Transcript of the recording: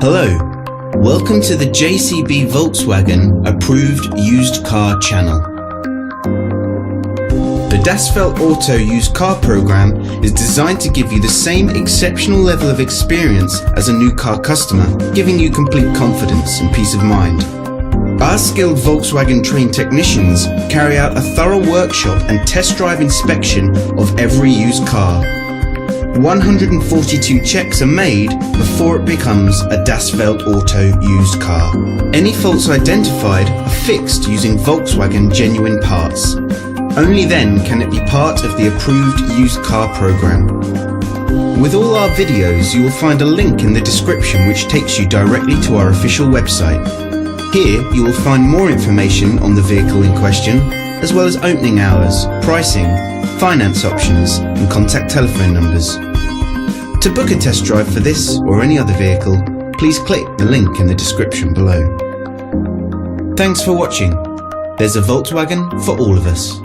Hello, welcome to the JCB Volkswagen Approved Used Car channel. The Das Feld Auto Used Car program is designed to give you the same exceptional level of experience as a new car customer, giving you complete confidence and peace of mind. Our skilled Volkswagen trained technicians carry out a thorough workshop and test drive inspection of every used car. 142 checks are made before it becomes a Das Feld Auto used car. Any faults identified are fixed using Volkswagen genuine parts. Only then can it be part of the approved used car program. With all our videos, you will find a link in the description which takes you directly to our official website. Here you will find more information on the vehicle in question, as well as opening hours, pricing, finance options and contact telephone numbers. To book a test drive for this or any other vehicle, please click the link in the description below. Thanks for watching. There's a Volkswagen for all of us.